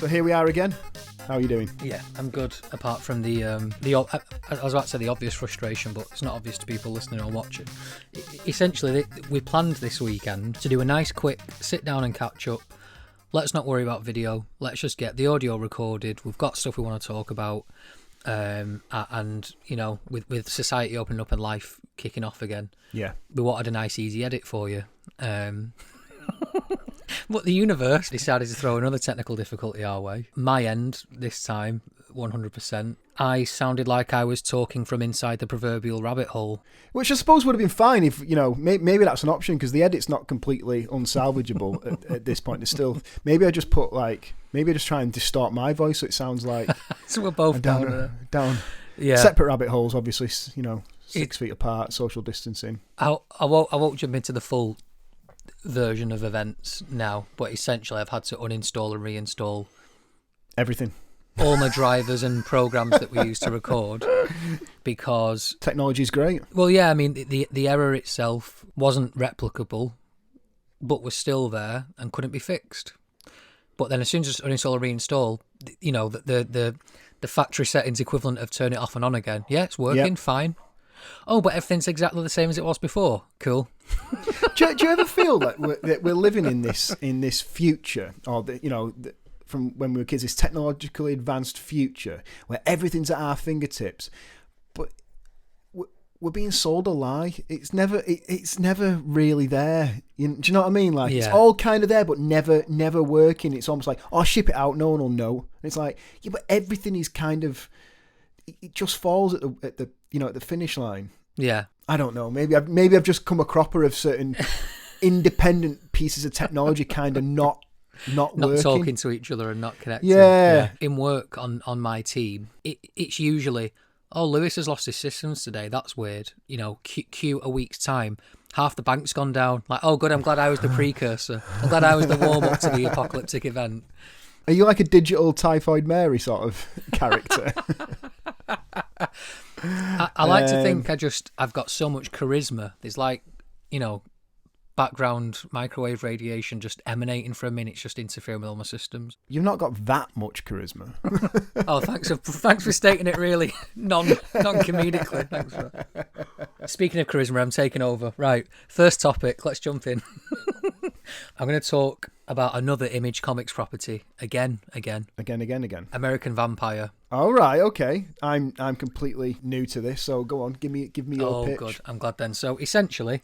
So here we are again. How are you doing? Yeah, I'm good. Apart from I was about to say the obvious frustration, but it's not obvious to people listening or watching. Essentially, we planned this weekend to do a nice, quick sit down and catch up. Let's not worry about video. Let's just get the audio recorded. We've got stuff we want to talk about, and you know, with society opening up and life kicking off again, Yeah, we wanted a nice, easy edit for you. But the universe decided to throw another technical difficulty our way. My end, this time, 100%. I sounded like I was talking from inside the proverbial rabbit hole. which I suppose would have been fine if, you know, maybe that's an option because the edit's not completely unsalvageable at this point. It's still, maybe I just try and distort my voice so it sounds like So we're both down. Yeah. Separate rabbit holes, obviously, you know, 6 feet apart, social distancing. I won't jump into the full version of events now, but essentially I've had to uninstall and reinstall Everything. all my drivers and programs that we used to record because Technology's great. well, yeah, I mean the error itself wasn't replicable, but was still there and couldn't be fixed. But then as soon as I uninstall or reinstall, you know, the factory settings equivalent of turn it off and on again. Yeah, it's working, Yep. fine. Oh, but everything's exactly the same as it was before. Cool. Do you ever feel that we're living in this future, or from when we were kids, this technologically advanced future where everything's at our fingertips, but we're being sold a lie? It's never really there. Do you know what I mean? Like, It's all kind of there, but never working. It's almost like, oh, ship it out, no one will know. And it's like, yeah, but everything is kind of, it just falls at the finish line. Yeah. I don't know. Maybe I've just come a cropper of certain independent pieces of technology kind of not working. Talking to each other and not connecting. Yeah. In work on my team, it's usually, oh, Lewis has lost his systems today. That's weird. You know, Q a week's time, half the bank's gone down. Like, oh, good, I'm glad I was the precursor. I'm glad I was the warm-up to the apocalyptic event. Are you like a digital Typhoid Mary sort of character? I like to think I've got so much charisma. There's like, you know, background microwave radiation just emanating from me and it's just interfering with all my systems. You've not got that much charisma. Oh, thanks for stating it really non-comedically. Thanks for that. Speaking of charisma, I'm taking over. Right, first topic, let's jump in. I'm going to talk about another Image Comics property again. American Vampire. All right, okay. I'm completely new to this, so go on, give me your pitch. Oh, good. I'm glad then. So essentially,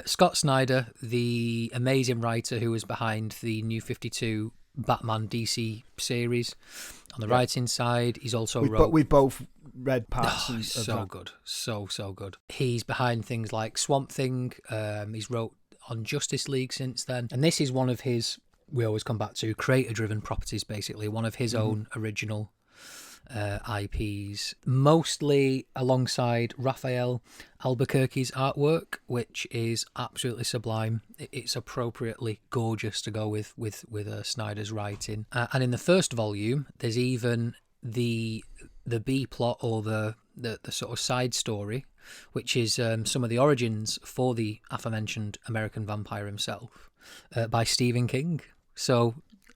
Scott Snyder, the amazing writer who was behind the New 52 Batman DC series, on the writing side, he's also wrote. But we both read parts. Oh, so good, so good. He's behind things like Swamp Thing. He's wrote on Justice League since then, and this is one of his, we always come back to, creator-driven properties, basically, one of his own original IPs, mostly alongside Raphael Albuquerque's artwork, which is absolutely sublime. It's appropriately gorgeous to go with Snyder's writing. And in the first volume, there's even the B plot, or the sort of side story, which is some of the origins for the aforementioned American Vampire himself, by Stephen King. So,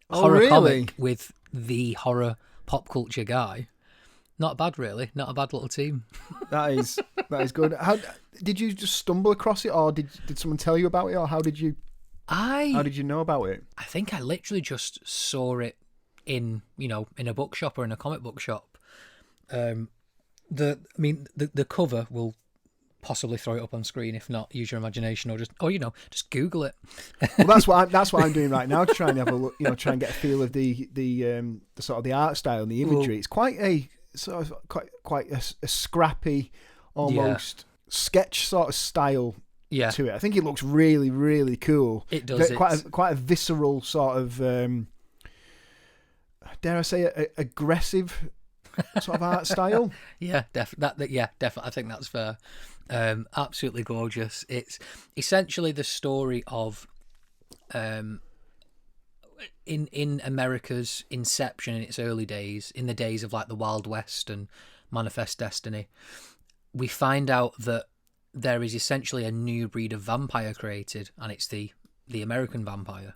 horror comic with the horror pop culture guy. Not bad, really. Not a bad little team. That is good. How did you just stumble across it, or did someone tell you about it, or how did you know about it? I think I literally just saw it in a bookshop or in a comic book shop. The cover will possibly throw it up on screen. If not, use your imagination, or just Google it. Well, that's what I'm doing right now, to try and have a look, try and get a feel of the sort of the art style and the imagery. Well, it's quite a sort of quite a scrappy, almost sketch sort of style to it. I think it looks really, really cool. It does. Quite a visceral sort of, dare I say, aggressive sort of art style. Yeah, definitely. I think that's fair. Absolutely gorgeous. It's essentially the story of in America's inception in its early days, in the days of like the Wild West and Manifest Destiny. We find out that there is essentially a new breed of vampire created, and it's the American vampire.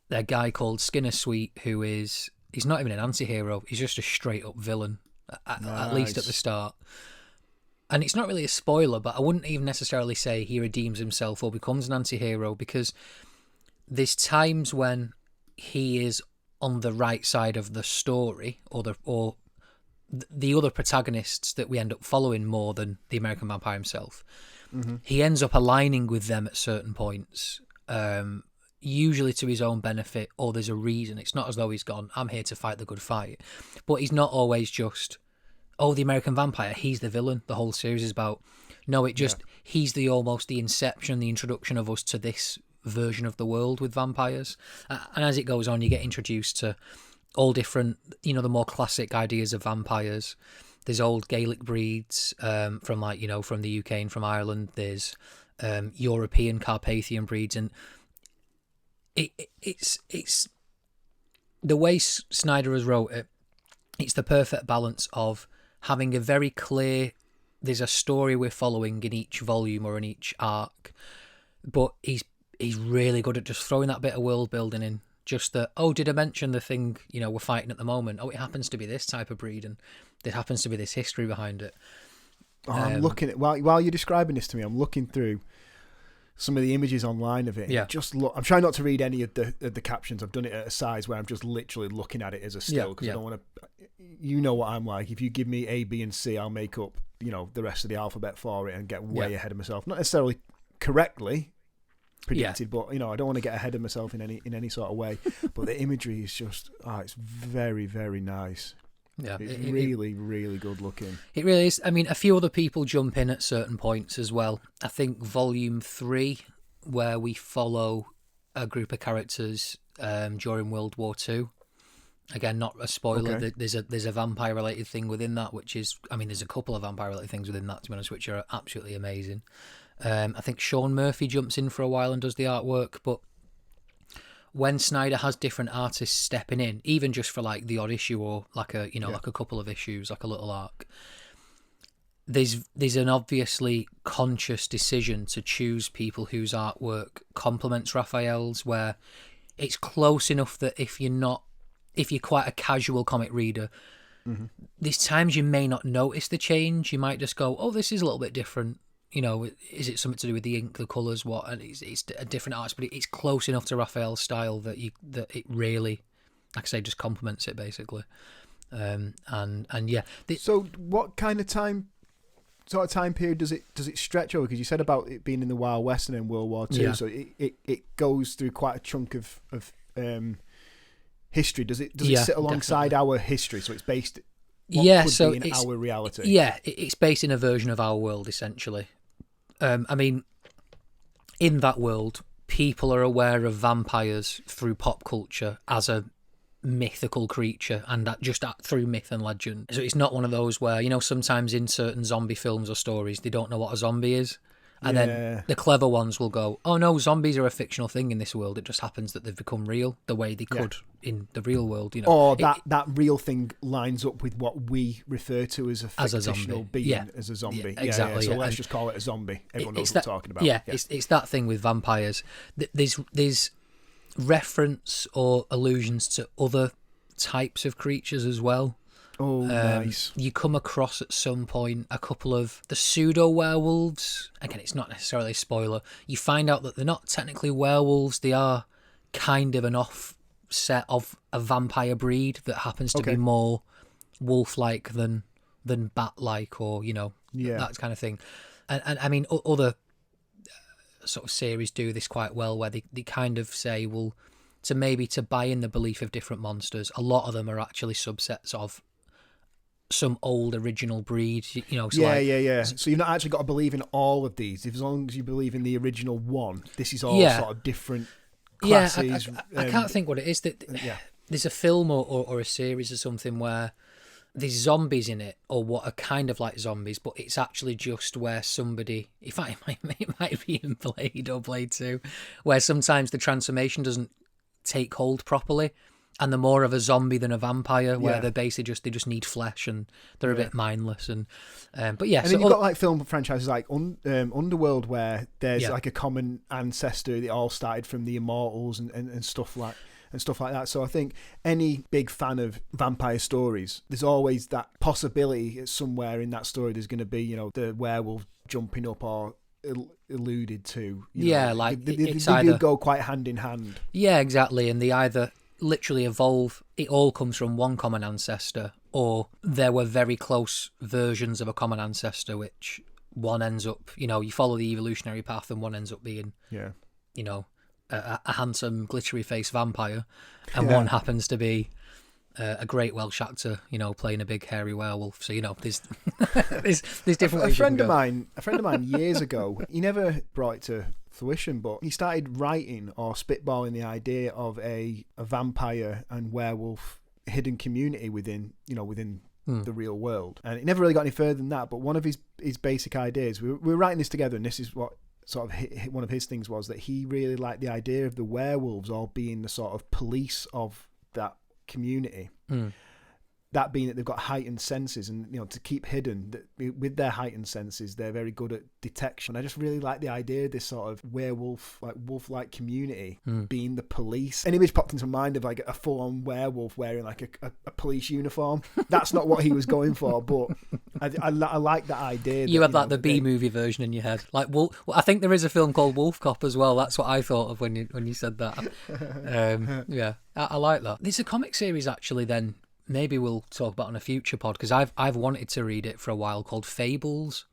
a guy called Skinner Sweet, he's not even an anti-hero, he's just a straight up villain, at least at the start. And it's not really a spoiler, but I wouldn't even necessarily say he redeems himself or becomes an anti-hero, because there's times when he is on the right side of the story, or the other protagonists that we end up following more than the American Vampire himself. Mm-hmm. He ends up aligning with them at certain points, usually to his own benefit, or there's a reason. It's not as though he's gone, I'm here to fight the good fight. But he's not always just, the American Vampire, he's the villain. The whole series is about, no, he's almost the inception, the introduction of us to this version of the world with vampires. And as it goes on, you get introduced to all different, the more classic ideas of vampires. There's old Gaelic breeds from the UK and from Ireland. There's European Carpathian breeds, and it's the way Snyder has wrote it. It's the perfect balance of having a very clear, there's a story we're following in each volume or in each arc, but he's really good at just throwing that bit of world building in. Just did I mention the thing, we're fighting at the moment? It happens to be this type of breed, and there happens to be this history behind it. I'm looking at, while you're describing this to me, I'm looking through some of the images online of it. Yeah. I'm trying not to read any of the captions. I've done it at a size where I'm just literally looking at it as a still, because I don't want to, what I'm like. If you give me A, B, and C, I'll make up, the rest of the alphabet for it and get way ahead of myself. Not necessarily correctly predicted, but I don't want to get ahead of myself in any sort of way. But the imagery is just it's very, very nice. Yeah, it's really good looking. It really is. I mean, a few other people jump in at certain points as well. I think volume 3, where we follow a group of characters during World War II. Again, not a spoiler. Okay. There's a vampire related thing within that, which is, there's a couple of vampire related things within that, to be honest, which are absolutely amazing. I think Sean Murphy jumps in for a while and does the artwork, but when Snyder has different artists stepping in, even just for like the odd issue or like a like a couple of issues, like a little arc, there's an obviously conscious decision to choose people whose artwork complements Raphael's, where it's close enough that if you're quite a casual comic reader, mm-hmm. there's times you may not notice the change. You might just go, this is a little bit different. Is it something to do with the ink, the colours, what? And it's a different artist, but it's close enough to Raphael's style that it really, like I say, just complements it basically. And yeah. So what kind of time period does it stretch over? Because you said about it being in the Wild West and in World War II, so it goes through quite a chunk of history. Does it sit alongside our history? So it's based. So in our reality. Yeah, it's based in a version of our world essentially. In that world, people are aware of vampires through pop culture as a mythical creature, and that just through myth and legend. So it's not one of those where, sometimes in certain zombie films or stories, they don't know what a zombie is. And then the clever ones will go, oh no, zombies are a fictional thing in this world. It just happens that they've become real the way they could in the real world. Or that real thing lines up with what we refer to as a fictional being, as a zombie. Yeah, exactly. So let's just call it a zombie. Everyone knows what we're talking about. Yeah, it's that thing with vampires. There's reference or allusions to other types of creatures as well. Oh, nice. You come across at some point a couple of the pseudo-werewolves. Again, it's not necessarily a spoiler. You find out that they're not technically werewolves. They are kind of an offset of a vampire breed that happens to be more wolf-like than bat-like, or, that kind of thing. And other sort of series do this quite well, where they kind of say, well, to buy in the belief of different monsters, a lot of them are actually subsets of some old original breed, So So you've not actually got to believe in all of these. As long as you believe in the original one, this is all sort of different classes. I can't think what it is. There's a film or a series or something where there's zombies in it, or what are kind of like zombies, but it's actually just where somebody, in fact, it might be in Blade or Blade 2, where sometimes the transformation doesn't take hold properly. and they're more of a zombie than a vampire, where Yeah. they're basically they just need flesh and they're a bit mindless. And but yeah, And so then you've got like film franchises like Underworld, where there's Yeah. like a common ancestor. They all started from the Immortals and stuff like that. So I think any big fan of vampire stories, there's always that possibility somewhere in that story there's going to be, you know, the werewolf jumping up or alluded to. Yeah, know. like they it's do either go quite hand in hand. Yeah, exactly. And they either literally evolve, it all comes from one common ancestor, or there were very close versions of a common ancestor, which one ends up, you know, you follow the evolutionary path and one ends up being, you know, a handsome, glittery faced vampire, and one happens to be a great Welsh actor, you know, playing a big hairy werewolf. So, you know, there's there's different ways. A friend of mine years ago, he never brought it to fruition, but he started writing or spitballing the idea of a vampire and werewolf hidden community within the real world, and it never really got any further than that. But one of his basic ideas, we were writing this together, and this is what sort of hit one of his things, was that he really liked the idea of the werewolves all being the sort of police of that community. That being that they've got heightened senses, and you know, to keep hidden, that with their heightened senses they're very good at detection. I just really like the idea of this sort of werewolf, like wolf-like community being the police. An image popped into my mind of like a full-on werewolf wearing like a police uniform. That's not what he was going for, but I like that idea. You had like the B-movie version in your head, like Wolf. I think there is a film called Wolf Cop as well. That's what I thought of when you said that. Yeah, I like that. There's a comic series actually. Then maybe we'll talk about on a future pod, because I've wanted to read it for a while, called Fables,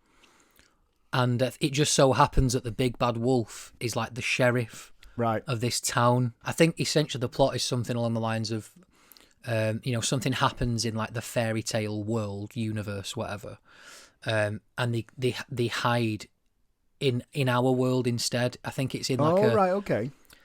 and it just so happens that the big bad wolf is like the sheriff of this town. I think essentially the plot is something along the lines of, you know, something happens in like the fairy tale world, universe, whatever, and they hide in our world instead. I think it's in like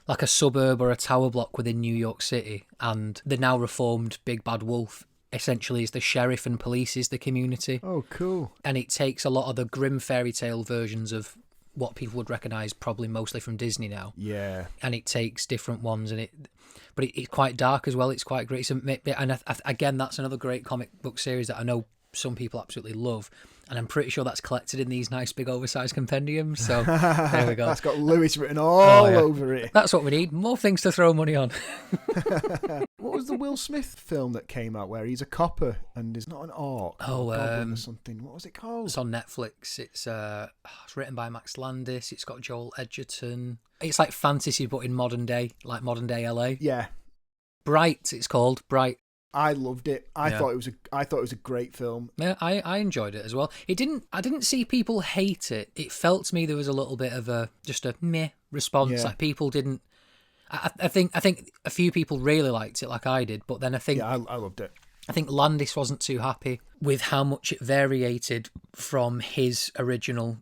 like a suburb or a tower block within New York City, and the now reformed big bad wolf essentially is the sheriff and polices the community. Oh, cool. And it takes a lot of the grim fairy tale versions of what people would recognise probably mostly from Disney now. Yeah. And it takes different ones, and it's quite dark as well. It's quite great. And again, that's another great comic book series that I know some people absolutely love, and I'm pretty sure that's collected in these nice big oversized compendiums. So there we go. That's got Lewis written all over it. That's what we need. More things to throw money on. What was the Will Smith film that came out where he's a copper and is not an orc? Goblin or something. What was it called? It's on Netflix. It's written by Max Landis. It's got Joel Edgerton. It's like fantasy, but in modern day LA. Yeah. Bright. It's called Bright. I loved it. I thought it was a great film. Yeah, I enjoyed it as well. I didn't see people hate it. It felt to me there was a little bit of just a meh response. Yeah. Like people didn't. I think a few people really liked it, like I did. But then I think I loved it. I think Landis wasn't too happy with how much it variated from his original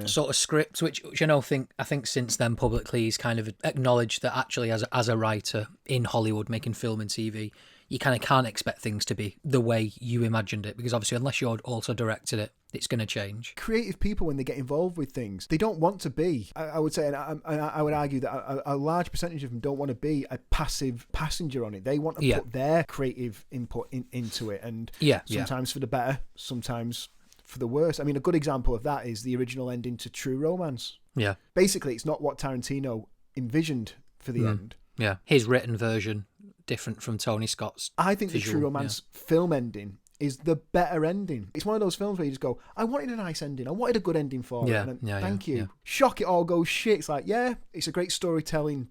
sort of script, which you know, I think since then publicly he's kind of acknowledged that actually as a writer in Hollywood making film and TV, you kind of can't expect things to be the way you imagined it, because obviously unless you're also directed it, it's going to change. Creative people, when they get involved with things, they don't want to be, I would say, and I would argue that a large percentage of them don't want to be a passive passenger on it. They want to put their creative input into it, and sometimes for the better, sometimes for the worse. I mean, a good example of that is the original ending to True Romance. Yeah. Basically, it's not what Tarantino envisioned for the end. Yeah. His written version, different from Tony Scott's. I think the True Romance film ending is the better ending. It's one of those films where you just go, I wanted a nice ending. I wanted a good ending for it. Thank you. Yeah. Shock, it all goes shit. It's like, it's a great storytelling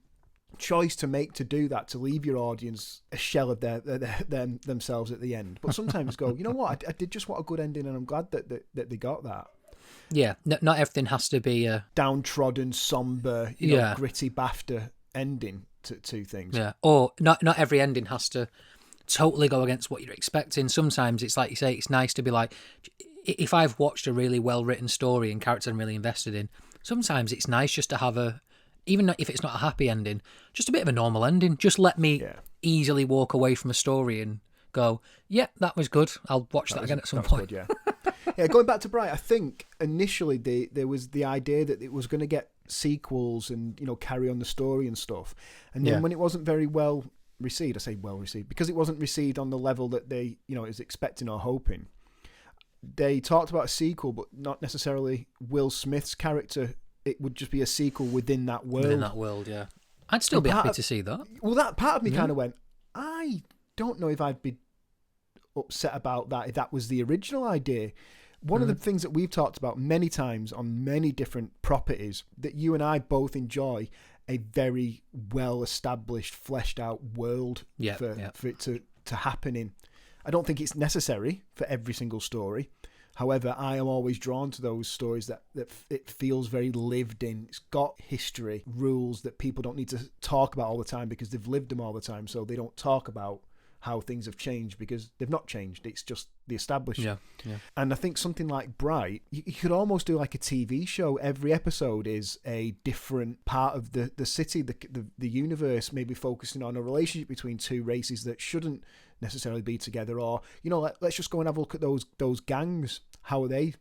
choice to do that, to leave your audience a shell of themselves at the end. But sometimes go, you know what? I did just want a good ending, and I'm glad that they got that. Yeah, not everything has to be a downtrodden, somber, gritty BAFTA ending to things. Yeah, or not every ending has to totally go against what you're expecting. Sometimes it's like you say, it's nice to be like, if I've watched a really well-written story and character I'm really invested in, sometimes it's nice just to have even if it's not a happy ending, just a bit of a normal ending. Just let me easily walk away from a story and go, that was good. I'll watch that again at some point. Good, yeah, going back to Bright, I think initially there was the idea that it was going to get sequels and carry on the story and stuff, and then when it wasn't very well received. I say well received because it wasn't received on the level that they, is expecting or hoping. They talked about a sequel, but not necessarily Will Smith's character. It would just be a sequel within that world. Within that world, yeah. I'd still be happy to see that. Well, that part of me kind of went, I don't know if I'd be upset about that if that was the original idea. One of the things that we've talked about many times on many different properties that you and I both enjoy a very well-established, fleshed-out world for it to happen in. I don't think it's necessary for every single story. However, I am always drawn to those stories that it feels very lived in. It's got history, rules that people don't need to talk about all the time because they've lived them all the time, so they don't talk about how things have changed because they've not changed. It's just the established. Yeah. And I think something like Bright, you could almost do like a TV show. Every episode is a different part of the city, the universe, maybe focusing on a relationship between two races that shouldn't necessarily be together, or let's just go and have a look at those gangs. How are they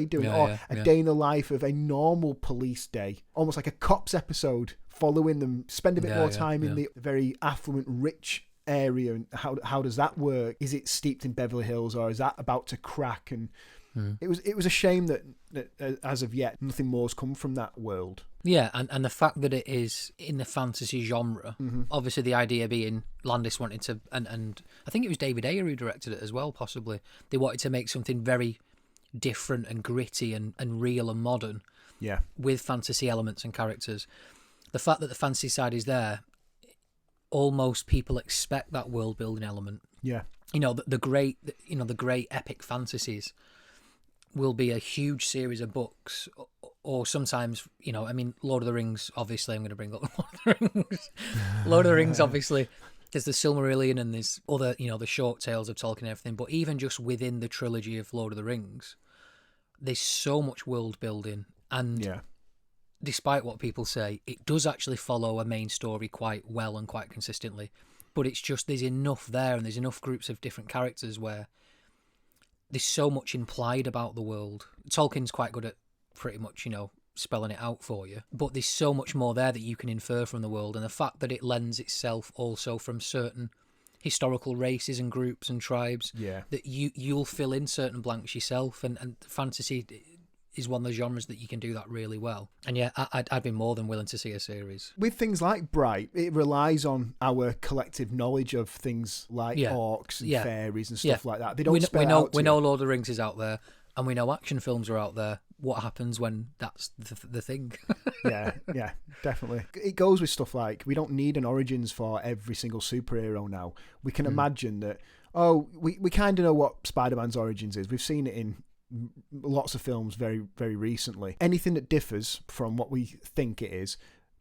doing? A day in the life of a normal police day, almost like a cops episode, following them, spend a bit more time in the very affluent, rich area, and how does that work? Is it steeped in Beverly Hills, or is that about to crack? And it was a shame that as of yet nothing more's come from that world. Yeah, and the fact that it is in the fantasy genre, obviously the idea being Landis wanted to, and I think it was David Ayer who directed it as well, possibly. They wanted to make something very different and gritty and real and modern, with fantasy elements and characters. The fact that the fantasy side is there, almost people expect that world building element. Yeah, the great epic fantasies will be a huge series of books, or sometimes Lord of the Rings. Obviously, I'm going to bring up Lord of the Rings. Lord of the Rings, obviously. There's the Silmarillion and there's other, the short tales of Tolkien and everything. But even just within the trilogy of Lord of the Rings, there's so much world building. And despite what people say, it does actually follow a main story quite well and quite consistently. But it's just there's enough there, and there's enough groups of different characters where there's so much implied about the world. Tolkien's quite good at pretty much, spelling it out for you, but there's so much more there that you can infer from the world, and the fact that it lends itself also from certain historical races and groups and tribes, that you'll fill in certain blanks yourself, and fantasy is one of the genres that you can do that really well. And I'd be more than willing to see a series. With things like Bright, it relies on our collective knowledge of things like orcs and fairies and stuff like that. They don't spell out. We know Lord of the Rings is out there, and we know action films are out there. What happens when that's the thing? yeah, definitely. It goes with stuff like, we don't need an origins for every single superhero now. We can imagine that, we kind of know what Spider-Man's origins is. We've seen it in lots of films very, very recently. Anything that differs from what we think it is,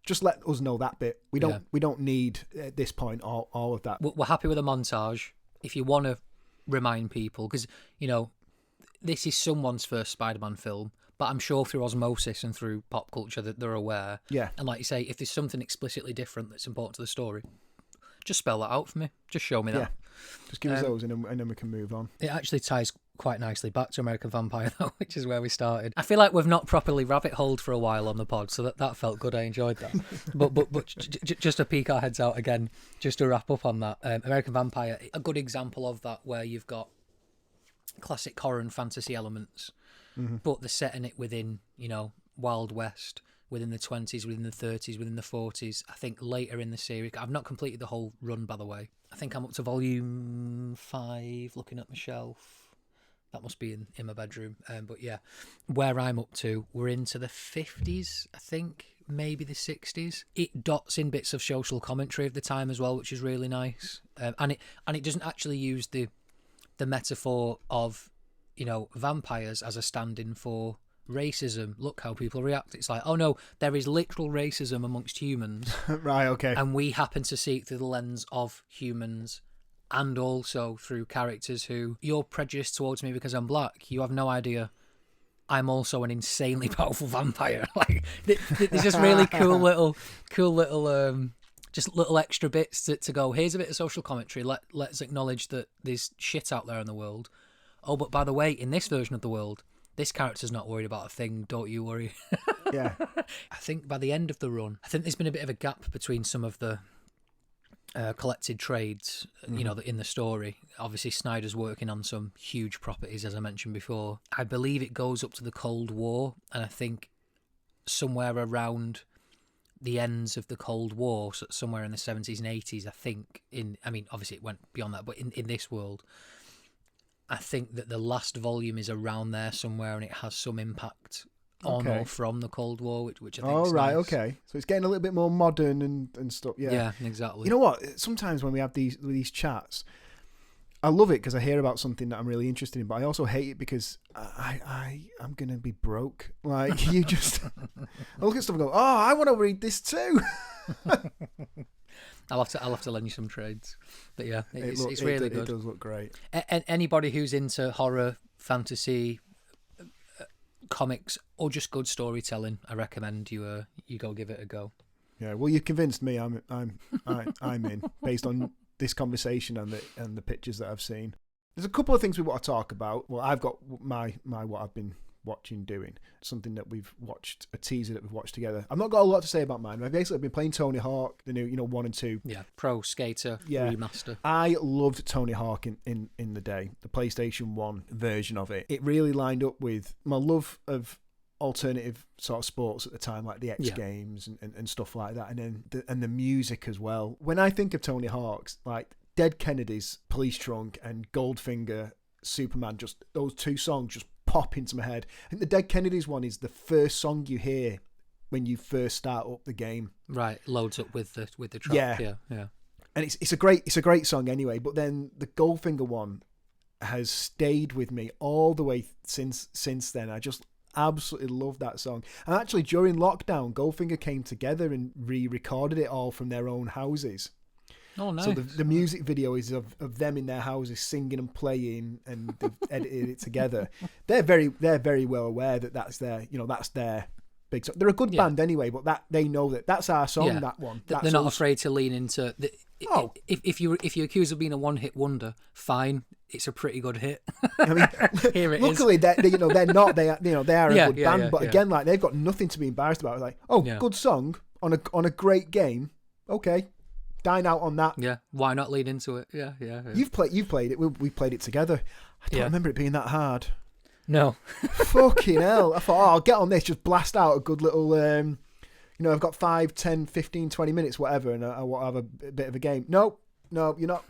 just let us know that bit. We don't need, at this point, all of that. We're happy with a montage. If you want to remind people, because, this is someone's first Spider-Man film, but I'm sure through osmosis and through pop culture that they're aware. Yeah. And like you say, if there's something explicitly different that's important to the story, just spell that out for me. Just show me that. Just give us those and then we can move on. It actually ties quite nicely back to American Vampire, though, which is where we started. I feel like we've not properly rabbit-holed for a while on the pod, so that felt good. I enjoyed that. but just to peek our heads out again, just to wrap up on that, American Vampire, a good example of that, where you've got classic horror and fantasy elements, but they're setting it within, Wild West, within the 20s, within the 30s, within the 40s. I think later in the series, I've not completed the whole run, by the way. I think I'm up to volume 5, looking at my shelf. That must be in my bedroom. But yeah, where I'm up to, we're into the 50s, I think, maybe the 60s. It dots in bits of social commentary of the time as well, which is really nice. And it doesn't actually use the metaphor of, vampires as a stand-in for racism. Look how people react. It's like, oh no, there is literal racism amongst humans. Right, okay. And we happen to see it through the lens of humans, and also through characters who, you're prejudiced towards me because I'm black. You have no idea I'm also an insanely powerful vampire. Like, there's just really cool little just little extra bits to go, here's a bit of social commentary. Let's acknowledge that there's shit out there in the world. Oh, but by the way, in this version of the world, this character's not worried about a thing, don't you worry. Yeah. I think by the end of the run, I think there's been a bit of a gap between some of the collected trades, in the story. Obviously, Snyder's working on some huge properties, as I mentioned before. I believe it goes up to the Cold War, and I think somewhere around the ends of the Cold War, so somewhere in the 70s and 80s, I think, obviously it went beyond that, but in this world, I think that the last volume is around there somewhere, and it has some impact on or from the Cold War, which I think is nice. Okay. So it's getting a little bit more modern and stuff. Yeah. Yeah, exactly. You know what? Sometimes when we have these chats, I love it because I hear about something that I'm really interested in, but I also hate it because I'm gonna be broke. Like you just, I look at stuff and go, oh, I want to read this too. I'll have to lend you some trades, but yeah, it's really good. It does look great. Anybody who's into horror, fantasy, comics, or just good storytelling, I recommend you go give it a go. Yeah, well, you convinced me. I'm in based on this conversation and the pictures that I've seen. There's a couple of things we want to talk about. Well, I've got my what I've been watching, doing something that we've watched, a teaser that we've watched together. I've not got a lot to say about mine. I've basically been playing Tony Hawk, the new 1 and 2. Yeah, Pro Skater remaster. I loved Tony Hawk in the day, the PlayStation 1 version of it. It really lined up with my love of alternative sort of sports at the time, like the X Games and stuff like that, and then the music as well. When I think of Tony Hawk's, like Dead Kennedys, Police Trunk, and Goldfinger, Superman, just those two songs just pop into my head. I think the Dead Kennedys one is the first song you hear when you first start up the game. Right, loads up with the track. Yeah. And it's a great song anyway. But then the Goldfinger one has stayed with me all the way since then. I just absolutely love that song. And actually, during lockdown, Goldfinger came together and re-recorded it all from their own houses. Oh, nice. So the music video is of them in their houses singing and playing, and they've edited it together. They're very well aware that that's their big song. They're a good band anyway, but that they know that's our song. Yeah. That one. They're not afraid to lean into. If you're accused of being a one-hit wonder, fine. It's a pretty good hit. I mean, here it luckily, is. they're not. They are a good band, but yeah. again, like they've got nothing to be embarrassed about. It's like, good song on a great game. Okay. Dine out on that. Yeah, why not lead into it? Yeah. You've played it. We played it together. I don't remember it being that hard. No. Fucking hell. I thought, I'll get on this, just blast out a good little, I've got 5, 10, 15, 20 minutes, whatever, and I want to have a bit of a game. No, you're not.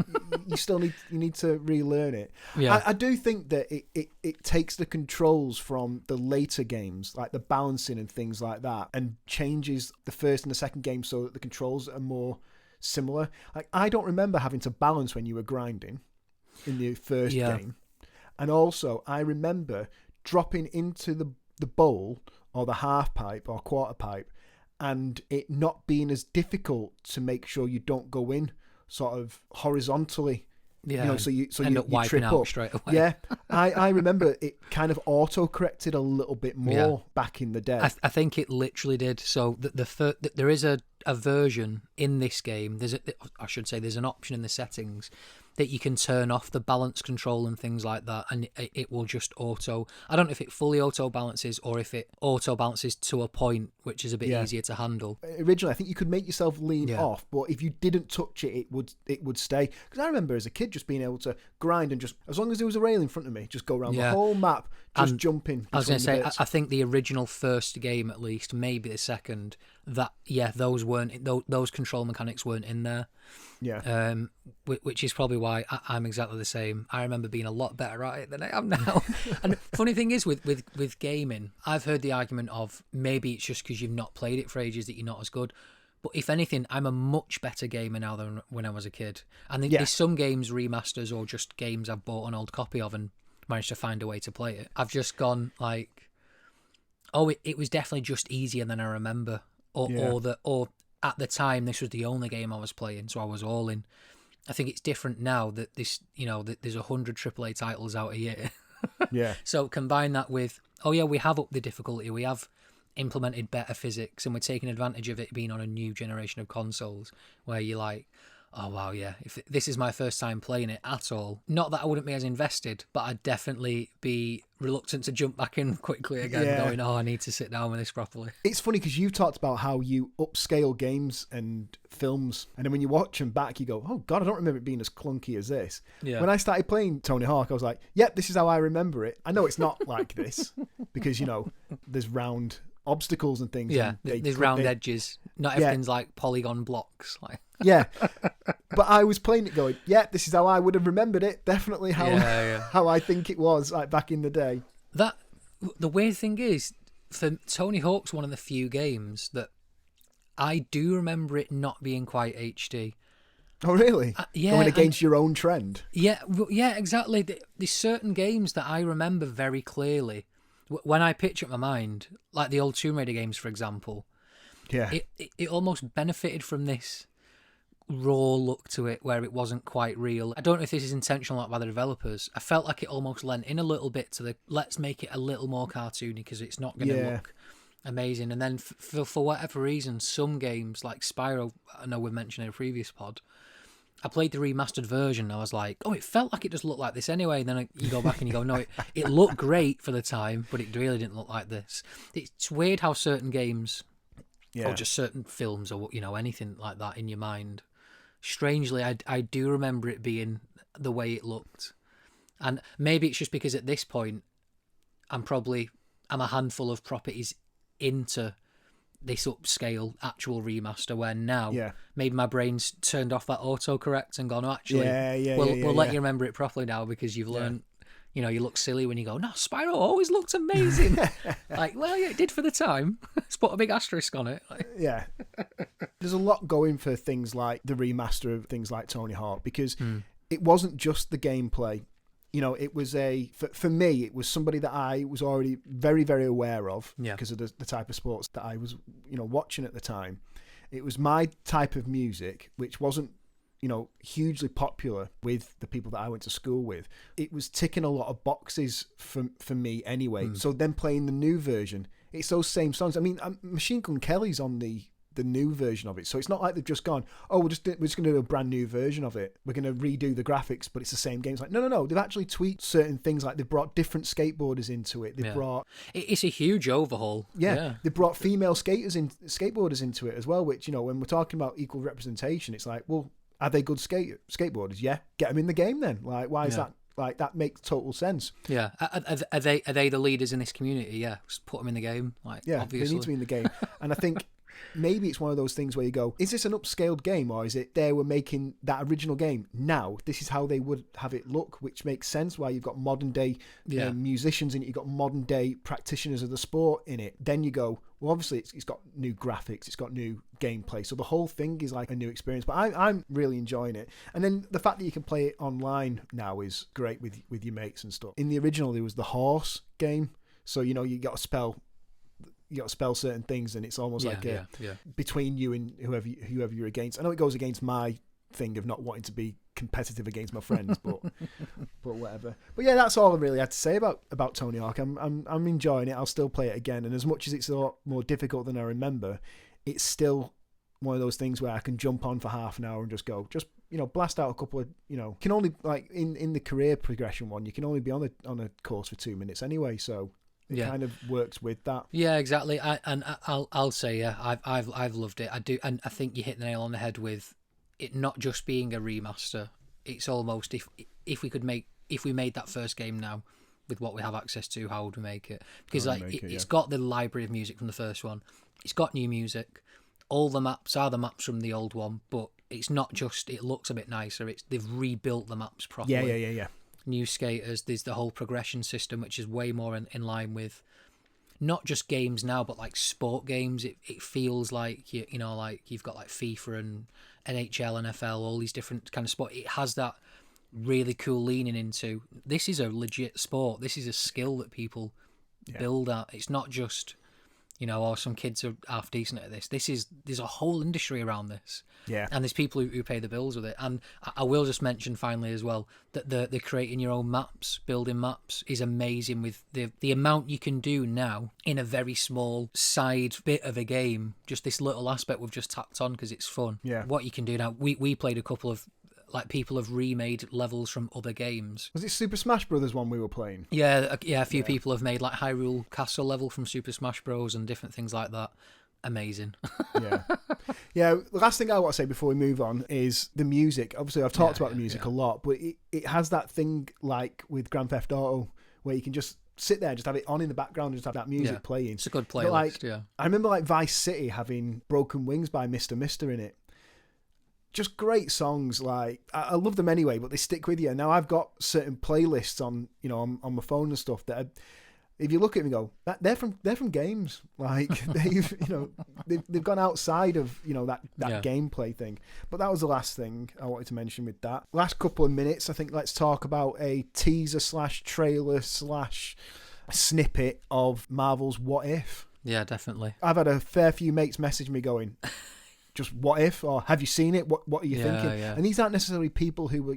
You need to relearn it. Yeah. I do think that it takes the controls from the later games, like the balancing and things like that, and changes the first and the second game so that the controls are more similar. Like, I don't remember having to balance when you were grinding in the first game. And also, I remember dropping into the bowl or the half pipe or quarter pipe and it not being as difficult to make sure you don't go in sort of horizontally. Yeah, so you wiping trip out up straight away. Yeah, I remember it kind of auto-corrected a little bit more back in the day. I think it literally did. So there is a version in this game. There's an option in the settings that you can turn off the balance control and things like that, and it will just auto. I don't know if it fully auto balances or if it auto balances to a point which is a bit easier to handle. Originally, I think you could make yourself lean off, but if you didn't touch it, it would stay. Because I remember as a kid just being able to grind and just, as long as there was a rail in front of me, just go around the whole map, just jumping. I was going to say, I think the original first game, at least, maybe the second, those control mechanics weren't in there. Yeah. Which is probably why I'm exactly the same. I remember being a lot better at it than I am now. And funny thing is, with gaming, I've heard the argument of maybe it's just because you've not played it for ages that you're not as good. But if anything, I'm a much better gamer now than when I was a kid. And there's some games, remasters, or just games I've bought an old copy of and managed to find a way to play it. I've just gone like, it was definitely just easier than I remember. Or at the time, this was the only game I was playing, so I was all in. I think it's different now that that there's 100 AAA titles out a year. Yeah. So combine that with, we have upped the difficulty, we have implemented better physics, and we're taking advantage of it being on a new generation of consoles, where you're like, oh wow, yeah, if this is my first time playing it at all, not that I wouldn't be as invested, but I'd definitely be reluctant to jump back in quickly again, going, oh, I need to sit down with this properly. It's funny because you've talked about how you upscale games and films, and then when you watch them back, you go, oh God, I don't remember it being as clunky as this. Yeah. When I started playing Tony Hawk, I was like, yep, this is how I remember it. I know it's not like this because, you know, there's round obstacles and things. Yeah, and there's round edges. Not everything's like polygon blocks. Like yeah, but I was playing it going, yeah, this is how I would have remembered it. Definitely how I think it was like back in the day. The weird thing is, for Tony Hawk's one of the few games that I do remember it not being quite HD. Oh, really? Yeah. Going against your own trend. Yeah, exactly. There's certain games that I remember very clearly. When I picture it in my mind, like the old Tomb Raider games, for example, yeah, it almost benefited from this raw look to it where it wasn't quite real. I don't know if this is intentional or not by the developers. I felt like it almost lent in a little bit to the let's make it a little more cartoony because it's not going to look amazing. And then for whatever reason, some games like Spyro, I know we've mentioned in a previous pod, I played the remastered version and I was like, oh, it felt like it just looked like this anyway. And then you go back and you go, no, it looked great for the time, but it really didn't look like this. It's weird how certain games or just certain films or, you know, anything like that in your mind, strangely, I do remember it being the way it looked. And maybe it's just because at this point, I'm a handful of properties into this upscale actual remaster where now maybe my brain's turned off that autocorrect and gone, oh, actually, we'll let you remember it properly now because you've learned, you know, you look silly when you go, no, Spyro always looked amazing. Like, well, yeah, it did for the time. Let's put a big asterisk on it. Yeah. There's a lot going for things like the remaster of things like Tony Hawk because it wasn't just the gameplay. You know, it was for me, it was somebody that I was already very, very aware of because of the type of sports that I was, you know, watching at the time. It was my type of music, which wasn't, you know, hugely popular with the people that I went to school with. It was ticking a lot of boxes for me anyway. So then playing the new version, it's those same songs. I mean, Machine Gun Kelly's on the new version of it, so it's not like they've just gone, oh, we're just going to do a brand new version of it, we're going to redo the graphics, but it's the same game. It's like, no, they've actually tweaked certain things, like they've brought different skateboarders into it. They've brought, it's a huge overhaul. They brought female skateboarders into it as well, which, you know, when we're talking about equal representation, it's like, well, are they good skateboarders? Yeah, get them in the game then. Like, why is that? Like, that makes total sense. Yeah. Are they the leaders in this community? Yeah, just put them in the game. Like, obviously. They need to be in the game. And I think maybe it's one of those things where you go, is this an upscaled game, or is it they were making that original game? Now, this is how they would have it look, which makes sense why you've got modern day musicians in it, you've got modern day practitioners of the sport in it. Then you go, well, obviously it's got new graphics, it's got new gameplay, so the whole thing is like a new experience. But I'm really enjoying it. And then the fact that you can play it online now is great with your mates and stuff. In the original, there was the horse game, so, you know, you got to spell certain things, and it's almost between you and whoever you're against. I know it goes against my thing of not wanting to be competitive against my friends, but whatever. But yeah, that's all I really had to say about Tony Hawk. I'm enjoying it. I'll still play it again, and as much as it's a lot more difficult than I remember, it's still one of those things where I can jump on for half an hour and just you know, blast out a couple of, you know, can only, like in the career progression one, you can only be on a course for 2 minutes anyway, so it kind of works with that. Yeah, exactly. I'll say, I've loved it. I do, and I think you hit the nail on the head with it not just being a remaster. It's almost if we made that first game now with what we have access to, how would we make it? Because it's got the library of music from the first one. It's got new music. All the maps are the maps from the old one, but it's not just. It looks a bit nicer. They've rebuilt the maps properly. Yeah. New skaters, there's the whole progression system, which is way more in line with not just games now, but like sport games. It feels like you know, like you've got like FIFA and NHL, NFL, all these different kind of sport. It has that really cool leaning into, this is a legit sport. This is a skill that people build at. It's not just or some kids are half decent at this. There's a whole industry around this. Yeah. And there's people who pay the bills with it. And I will just mention finally as well that the creating your own maps, building maps is amazing with the amount you can do now in a very small side bit of a game. Just this little aspect we've just tapped on because it's fun. Yeah. What you can do now. We played a couple of, like, people have remade levels from other games. Was it Super Smash Brothers one we were playing? Yeah, a few people have made, like, Hyrule Castle level from Super Smash Bros. And different things like that. Amazing. Yeah. The last thing I want to say before we move on is the music. Obviously, I've talked about the music a lot, but it has that thing like with Grand Theft Auto where you can just sit there, just have it on in the background, and just have that music playing. It's a good playlist. I remember like Vice City having Broken Wings by Mr. Mister in it. Just great songs. Like I love them anyway, but they stick with you. Now I've got certain playlists on my phone and stuff that if you look at them and go, they're from games. Like they've gone outside of that gameplay thing. But that was the last thing I wanted to mention with that. Last couple of minutes, I think let's talk about a teaser / trailer / snippet of Marvel's What If. Yeah, definitely. I've had a fair few mates message me going, just what if, or have you seen it? What are you thinking? Yeah. And these aren't necessarily people who were,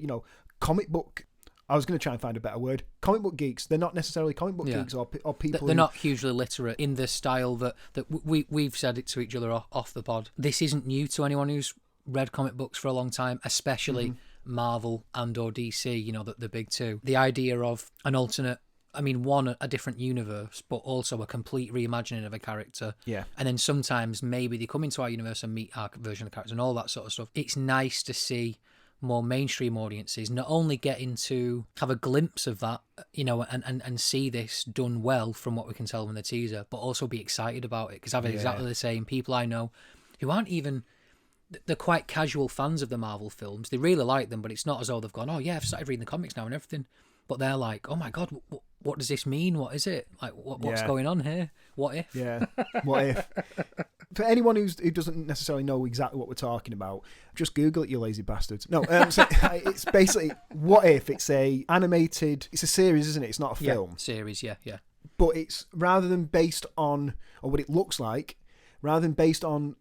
comic book. I was going to try and find a better word. Comic book geeks. They're not necessarily comic book geeks or people. They're not hugely literate in the style that we've said it to each other off the pod. This isn't new to anyone who's read comic books for a long time, especially Marvel and or DC. The big two. The idea of an alternate. I mean, a different universe, but also a complete reimagining of a character. Yeah. And then sometimes maybe they come into our universe and meet our version of the character and all that sort of stuff. It's nice to see more mainstream audiences not only getting to have a glimpse of that, and see this done well from what we can tell from the teaser, but also be excited about it. Because I've exactly the same people I know who aren't even... They're quite casual fans of the Marvel films. They really like them, but it's not as though they've gone, oh yeah, I've started reading the comics now and everything. But they're like, oh my God, what does this mean? What is it? Like, what's going on here? What if? Yeah, what if? For anyone who doesn't necessarily know exactly what we're talking about, just Google it, you lazy bastards. No, it's basically What If. It's it's a series, isn't it? It's not a film. Series, yeah. But it's rather than based on, or what it looks like, rather than based on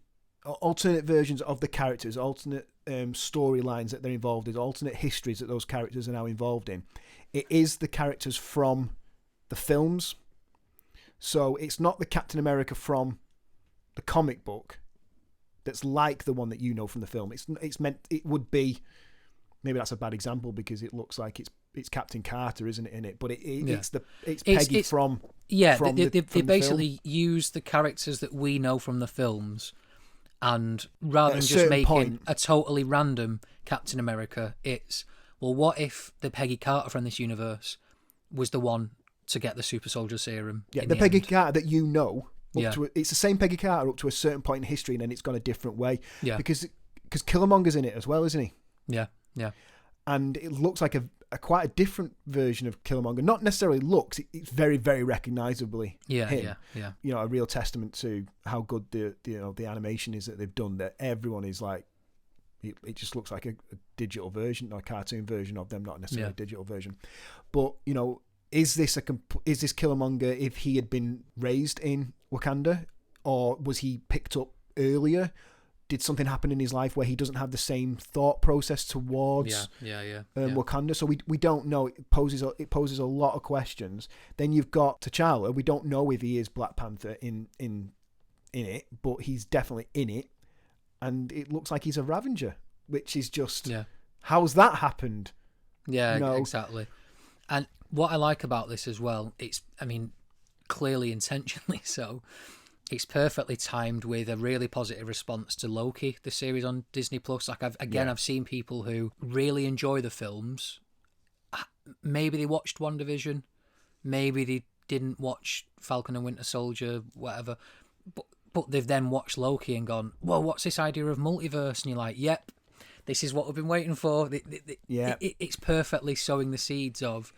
alternate versions of the characters, alternate storylines that they're involved in, alternate histories that those characters are now involved in. It is the characters from the films. So it's not the Captain America from the comic book that's like the one that you know from the film. It's meant, it would be, maybe that's a bad example because it looks like it's Captain Carter, isn't it, in it? But it's Peggy from they basically use the characters that we know from the films, and rather than just making a totally random Captain America, it's, well, what if the Peggy Carter from this universe was the one to get the super soldier serum? Yeah, the Peggy Carter that you know. It's the same Peggy Carter up to a certain point in history, and then it's gone a different way. Yeah. Because Killmonger's in it as well, isn't he? Yeah. And it looks like a quite a different version of Killmonger. Not necessarily looks. It's very, very recognisably him. Yeah. A real testament to how good the animation is that they've done. That everyone is like, it just looks like a digital version, or a cartoon version of them, not necessarily a digital version. But is this Killmonger if he had been raised in Wakanda, or was he picked up earlier? Did something happen in his life where he doesn't have the same thought process towards Wakanda? So we don't know. It poses a lot of questions. Then you've got T'Challa. We don't know if he is Black Panther in it, but he's definitely in it, and it looks like he's a Ravager, which is just how's that happened? Yeah, exactly. And what I like about this as well, clearly intentionally so, it's perfectly timed with a really positive response to Loki, the series on Disney Plus. Like I've seen people who really enjoy the films. Maybe they watched WandaVision, maybe they didn't watch Falcon and Winter Soldier, whatever. But they've then watched Loki and gone, well, what's this idea of multiverse? And you're like, yep, this is what we've been waiting for. It's perfectly sowing the seeds of...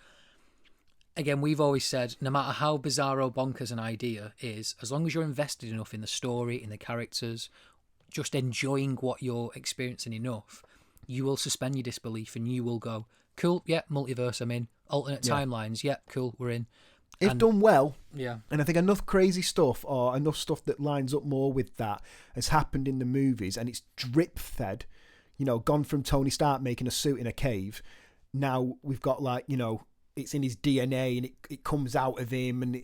Again, we've always said, no matter how bizarre or bonkers an idea is, as long as you're invested enough in the story, in the characters, just enjoying what you're experiencing enough, you will suspend your disbelief and you will go, cool, yeah, multiverse, I'm in. Alternate timelines, yeah, cool, we're in. If done well, yeah, and I think enough crazy stuff or enough stuff that lines up more with that has happened in the movies, and it's drip fed, gone from Tony Stark making a suit in a cave. Now we've got it's in his DNA and it comes out of him, and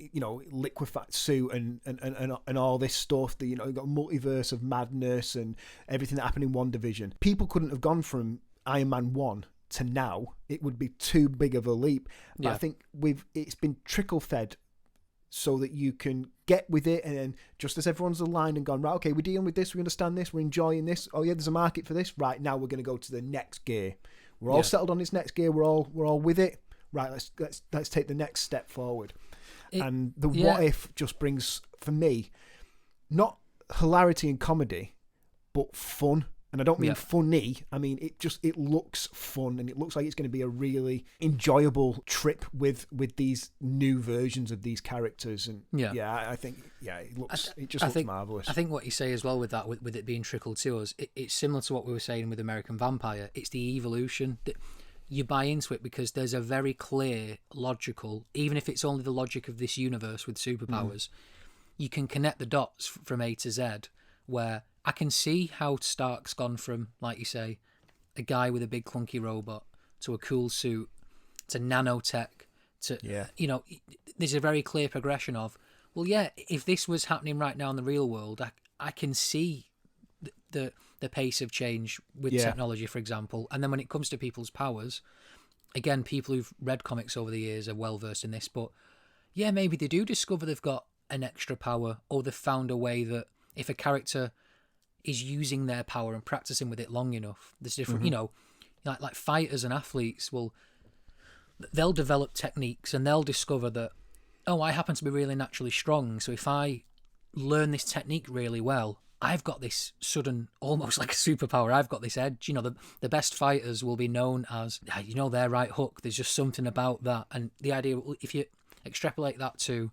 liquefied suit and all this stuff. You've got a multiverse of madness and everything that happened in WandaVision. People couldn't have gone from Iron Man 1 to now. It would be too big of a leap. But I think it's been trickle fed so that you can get with it, and then just as everyone's aligned and gone, right, okay, we're dealing with this, we understand this, we're enjoying this. Oh yeah, there's a market for this. Right, now we're going to go to the next gear. We're all settled on this next gear. We're all with it. Right, let's take the next step forward. And the what if just brings, for me, not hilarity and comedy, but fun. And I don't mean funny. I mean it looks fun, and it looks like it's going to be a really enjoyable trip with these new versions of these characters. And I think it just looks marvelous. I think what you say as well with that, with it being trickled to us, it's similar to what we were saying with American Vampire. It's the evolution that you buy into it because there's a very clear, logical, even if it's only the logic of this universe with superpowers, you can connect the dots from A to Z, where I can see how Stark's gone from, like you say, a guy with a big clunky robot to a cool suit to nanotech to, there's a very clear progression of, well, yeah, if this was happening right now in the real world, I can see the pace of change with technology, for example. And then when it comes to people's powers, again, people who've read comics over the years are well versed in this, but yeah, maybe they do discover they've got an extra power, or they've found a way that if a character is using their power and practicing with it long enough, there's different, like fighters and athletes they'll develop techniques and they'll discover that, oh, I happen to be really naturally strong, so if I learn this technique really well, I've got this sudden, almost like a superpower. I've got this edge. The best fighters will be known as, their right hook. There's just something about that. And the idea, if you extrapolate that to,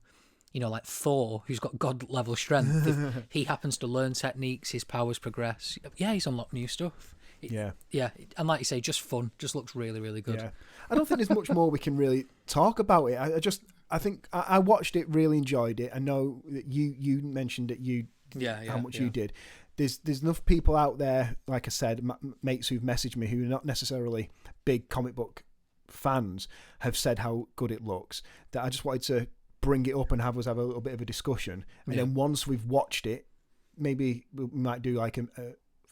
like Thor, who's got God-level strength, if he happens to learn techniques, his powers progress. Yeah, he's unlocked new stuff. Yeah. And like you say, just fun. Just looks really, really good. Yeah. I don't think there's much more we can really talk about it. I think I watched it, really enjoyed it. I know that you mentioned that how much you did. There's enough people out there, like I said, mates who've messaged me who are not necessarily big comic book fans, have said how good it looks, that I just wanted to bring it up and have a little bit of a discussion. And then once we've watched it, maybe we might do like a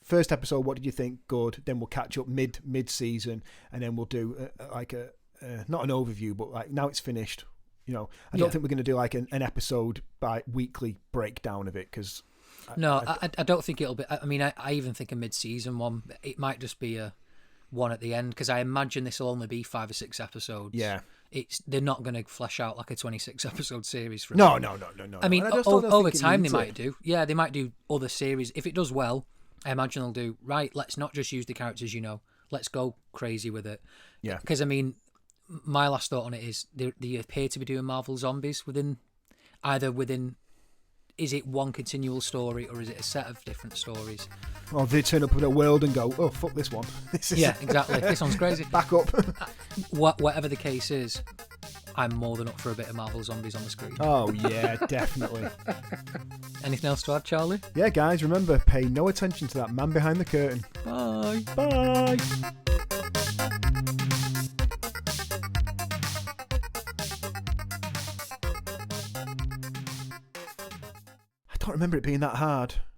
first episode, what did you think? Good. Then we'll catch up mid-season, and then we'll do like a not an overview, but like now it's finished. I don't think we're going to do like an episode by weekly breakdown of it, because I don't think it'll be. I mean, I even think a mid-season one. It might just be a one at the end, because I imagine this will only be 5 or 6 episodes. Yeah, they're not going to flesh out like a 26 episode series. No. I mean, over time they might do. Yeah, they might do other series if it does well. I imagine they'll do right. Let's not just use the characters. Let's go crazy with it. Yeah, because I mean, my last thought on it is they appear to be doing Marvel Zombies within. Is it one continual story, or is it a set of different stories? Or they turn up with a world and go, oh, fuck this one. Yeah, exactly. This one's crazy. Back up. Whatever the case is, I'm more than up for a bit of Marvel Zombies on the screen. Oh, yeah, definitely. Anything else to add, Charlie? Yeah, guys, remember, pay no attention to that man behind the curtain. Bye. Bye. I don't remember it being that hard.